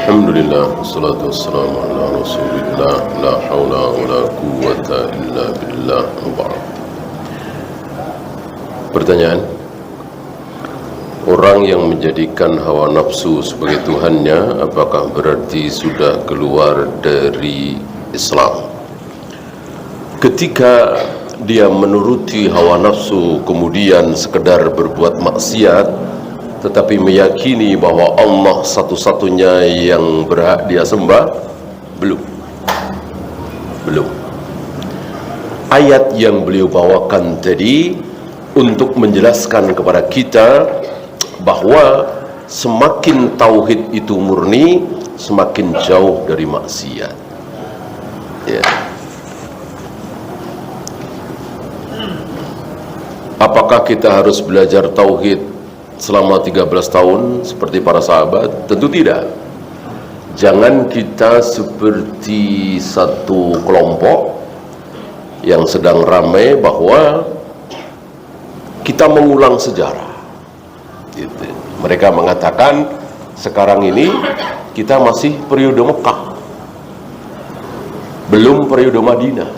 Alhamdulillah, wassalatu wassalamu ala rasulillah, la hawla wa la quwwata illa billah. Pertanyaan, orang yang menjadikan hawa nafsu sebagai Tuhannya, apakah berarti sudah keluar dari Islam? Ketika dia menuruti hawa nafsu kemudian sekedar berbuat maksiat, tetapi meyakini bahwa Allah satu-satunya yang berhak dia sembah, belum. Ayat yang beliau bawakan tadi untuk menjelaskan kepada kita bahwa semakin tauhid itu murni, semakin jauh dari maksiat. Ya. Apakah kita harus belajar tauhid selama 13 tahun seperti para sahabat? Tentu tidak. Jangan kita seperti satu kelompok yang sedang ramai bahwa kita mengulang sejarah gitu. Mereka mengatakan sekarang ini kita masih periode Mekah, belum periode Madinah,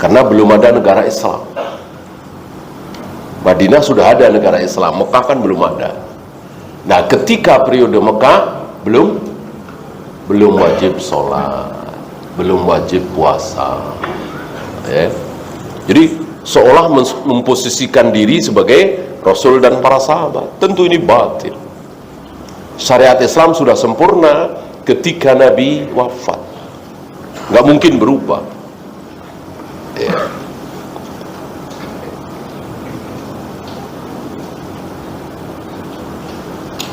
karena belum ada negara Islam. Madinah sudah ada negara Islam, Mekah kan belum ada. Nah, ketika periode Mekah belum wajib sholat, belum wajib puasa, ya. Jadi seolah memposisikan diri sebagai Rasul dan para sahabat. Tentu ini batil. Syariat Islam sudah sempurna ketika Nabi wafat, nggak mungkin berubah, ya.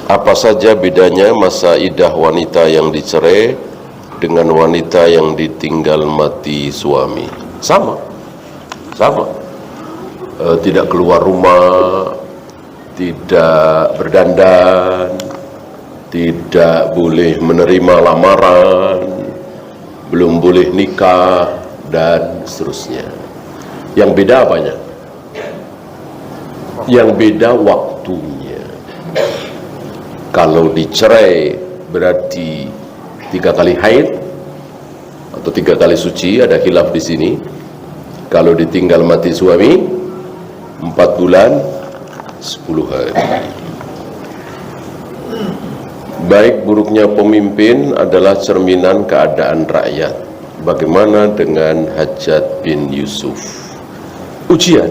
Apa saja bedanya masa idah wanita yang dicerai dengan wanita yang ditinggal mati suami? Sama. Tidak keluar rumah, tidak berdandan, tidak boleh menerima lamaran, belum boleh nikah, dan seterusnya. Yang beda apanya? Yang beda waktunya. Kalau dicerai berarti 3 kali haid atau 3 kali suci, ada khilaf di sini. Kalau ditinggal mati suami 4 bulan 10 hari. Baik buruknya pemimpin adalah cerminan keadaan rakyat. Bagaimana dengan Hajjaj bin Yusuf? Ujian.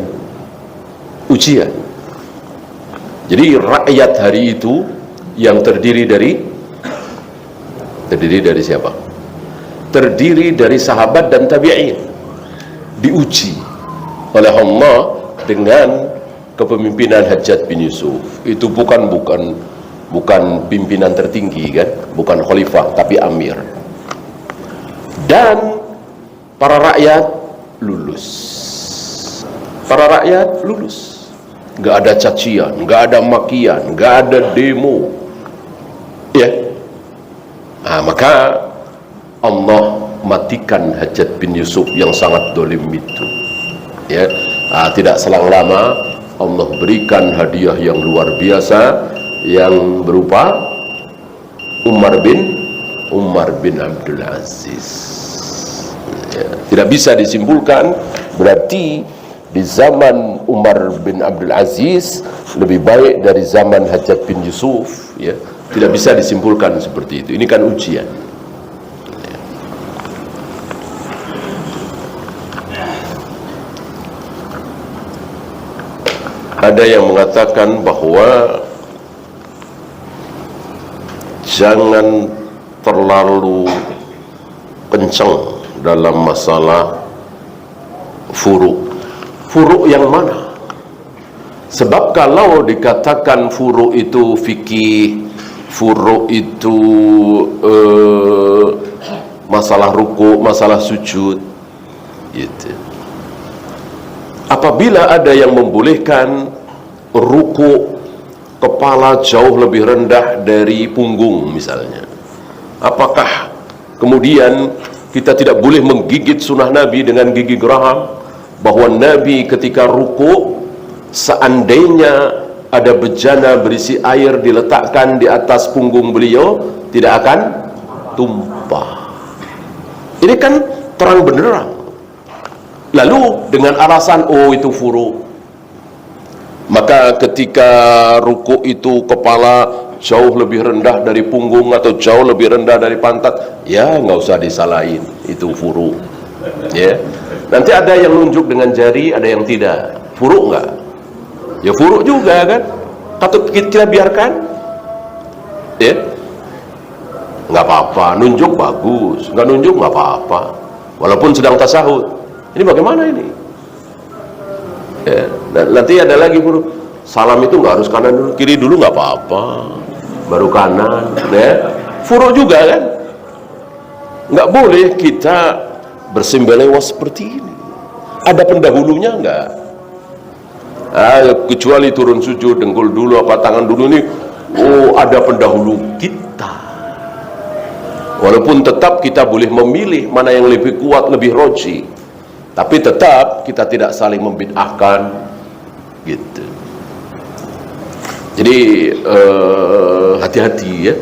Jadi rakyat hari itu yang terdiri dari siapa? Terdiri dari sahabat dan tabi'in, diuji oleh Allah dengan kepemimpinan Hajjaj bin Yusuf. Itu bukan pimpinan tertinggi kan, bukan khalifah tapi amir. Dan para rakyat lulus. Nggak ada cacian, nggak ada makian, nggak ada demo, ya. Nah, maka Allah matikan Hajjaj bin Yusuf yang sangat dolim itu, ya. Nah, tidak selang lama Allah berikan hadiah yang luar biasa yang berupa Umar bin Abdul Aziz, ya. Tidak bisa disimpulkan berarti di zaman Umar bin Abdul Aziz lebih baik dari zaman Hajjaj bin Yusuf, ya. Tidak bisa disimpulkan seperti itu. Ini kan ujian, ya. Ada yang mengatakan bahwa jangan terlalu kencang dalam masalah furu'. Furu' yang mana? Sebab kalau dikatakan furu' itu fikih, furu' itu masalah ruku', masalah sujud, gitu. Apabila ada yang membolehkan ruku' kepala jauh lebih rendah dari punggung misalnya, apakah kemudian kita tidak boleh menggigit sunnah Nabi dengan gigi geraham? Bahwa Nabi ketika ruku, seandainya ada bejana berisi air diletakkan di atas punggung beliau, tidak akan tumpah. Ini kan terang benderang. Lalu dengan alasan oh itu furu, maka ketika rukuk itu kepala jauh lebih rendah dari punggung atau jauh lebih rendah dari pantat, ya nggak usah disalahin, itu furu. Ya, nanti ada yang nunjuk dengan jari, ada yang tidak. Furu nggak? Ya furu juga kan. Patut kita biarkan? Ya, nggak apa-apa. Nunjuk bagus, nggak nunjuk nggak apa-apa. Walaupun sedang tasahud. Ini bagaimana ini? Ya, nanti ada lagi furu. Salam itu nggak harus kanan dulu, kiri dulu nggak apa-apa. Baru kanan. Ya, furu juga kan? Nggak boleh kita bersembelewas seperti ini. Ada pendahulunya enggak? Kecuali turun sujud, dengkul dulu, apa tangan dulu nih. Oh, ada pendahulu kita. Walaupun tetap kita boleh memilih mana yang lebih kuat, lebih roji, tapi tetap kita tidak saling membid'ahkan gitu. Jadi hati-hati ya.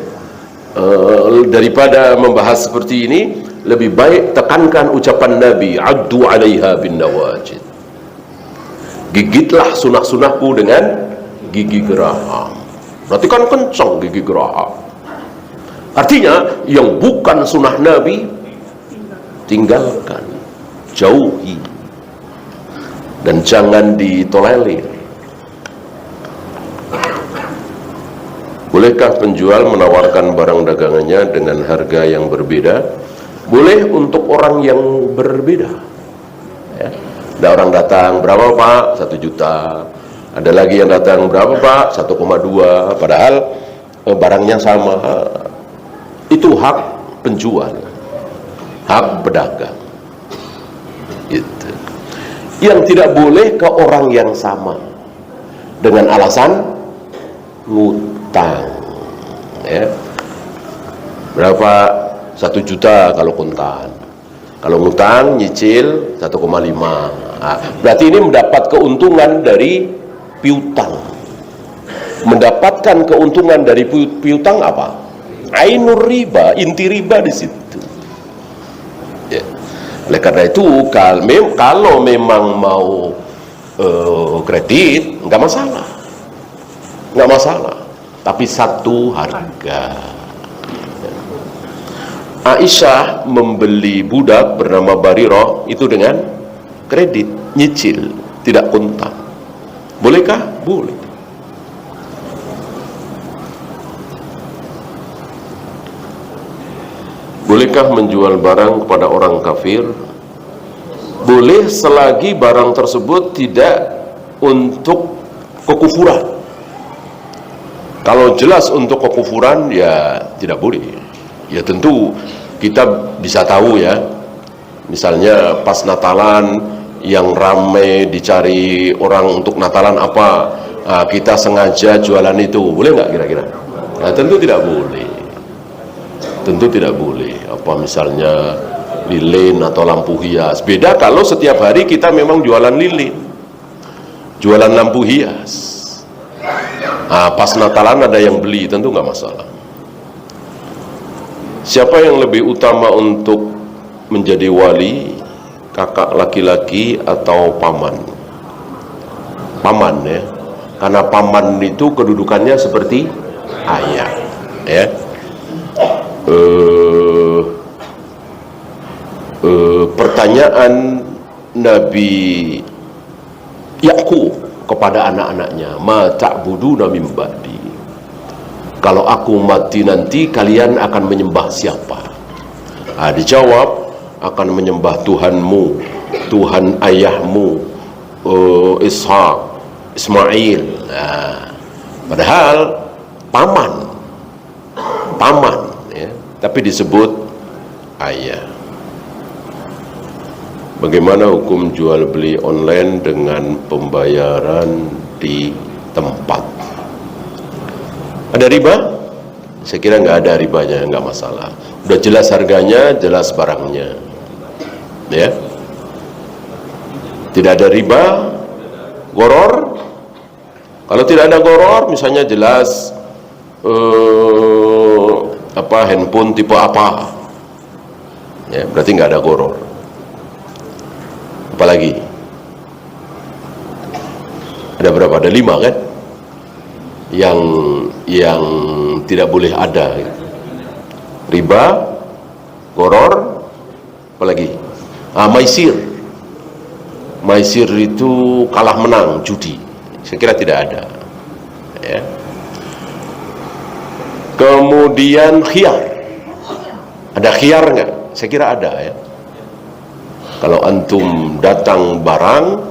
Daripada membahas seperti ini, lebih baik tekankan ucapan Nabi, addu 'alaiha bin nawajid. Gigitlah sunah-sunahku dengan gigi geraham. Berarti kan kencang gigi geraham. Artinya yang bukan sunnah Nabi tinggalkan, jauhi, dan jangan ditolerir. Bolehkah penjual menawarkan barang dagangannya dengan harga yang berbeda? Boleh untuk orang yang berbeda ya. Ada orang datang, berapa Pak? 1 juta. Ada lagi yang datang, berapa Pak? 1,2. Padahal barangnya sama. Itu hak penjual, hak pedagang gitu. Yang tidak boleh ke orang yang sama dengan alasan ngutang ya. Berapa? 1 juta kalau kontan. Kalau ngutang nyicil 1,5. Nah, berarti ini mendapat keuntungan dari piutang. Mendapatkan keuntungan dari piutang apa? Ainur riba, inti riba di situ. Ya. Oleh karena itu kalau memang mau kredit nggak masalah. Nggak masalah, tapi satu harga. Aisyah membeli budak bernama Barirah itu dengan kredit, nyicil, tidak kontan. Bolehkah? Boleh. Bolehkah menjual barang kepada orang kafir? Boleh selagi barang tersebut tidak untuk kekufuran. Kalau jelas untuk kekufuran, ya tidak boleh. Ya tentu kita bisa tahu ya. Misalnya pas Natalan yang ramai dicari orang untuk Natalan apa, kita sengaja jualan itu, boleh nggak kira-kira? Nah, tentu tidak boleh. Tentu tidak boleh. Apa misalnya lilin atau lampu hias. Beda kalau setiap hari kita memang jualan lilin, jualan lampu hias. Pas Natalan ada yang beli, tentu nggak masalah. Siapa yang lebih utama untuk menjadi wali, kakak laki-laki atau paman? Paman ya, karena paman itu kedudukannya seperti ayah ya. Pertanyaan Nabi Yakub kepada anak-anaknya, ma ta'buduna min ba'di, kalau aku mati nanti kalian akan menyembah siapa? Dijawab, akan menyembah Tuhanmu, Tuhan ayahmu Ishak, Ismail. Padahal paman ya, tapi disebut ayah. Bagaimana hukum jual beli online dengan pembayaran di tempat? Ada riba? Saya kira nggak ada ribanya, nggak masalah. Udah jelas harganya, jelas barangnya, ya. Tidak ada riba, goror. Kalau tidak ada gharar, misalnya jelas handphone tipe apa, ya berarti nggak ada gharar. Apalagi ada berapa? Ada 5 kan yang tidak boleh ada. Riba, gharar, apalagi maisir itu kalah menang, judi. Saya kira tidak ada, ya. Kemudian khiyar, ada khiyar nggak? Saya kira ada, ya. Kalau antum datang barang,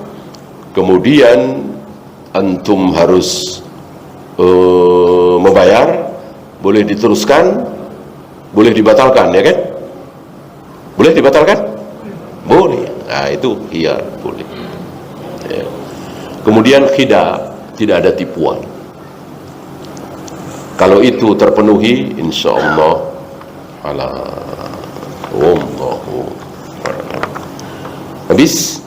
kemudian antum harus membayar, boleh diteruskan, boleh dibatalkan, ya kan? Boleh dibatalkan? Boleh. Nah, itu khiyar, boleh. Ya. Kemudian khida, tidak ada tipuan. Kalau itu terpenuhi, insya Allah habis.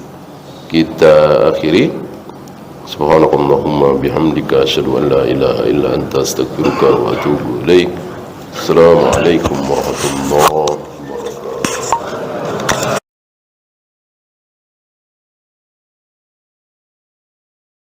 Kita akhiri. Subhanakallahumma bihamdika asyhadu an la ilaha illa anta astaghfiruka wa atubu ilaik. Assalamualaikum warahmatullahi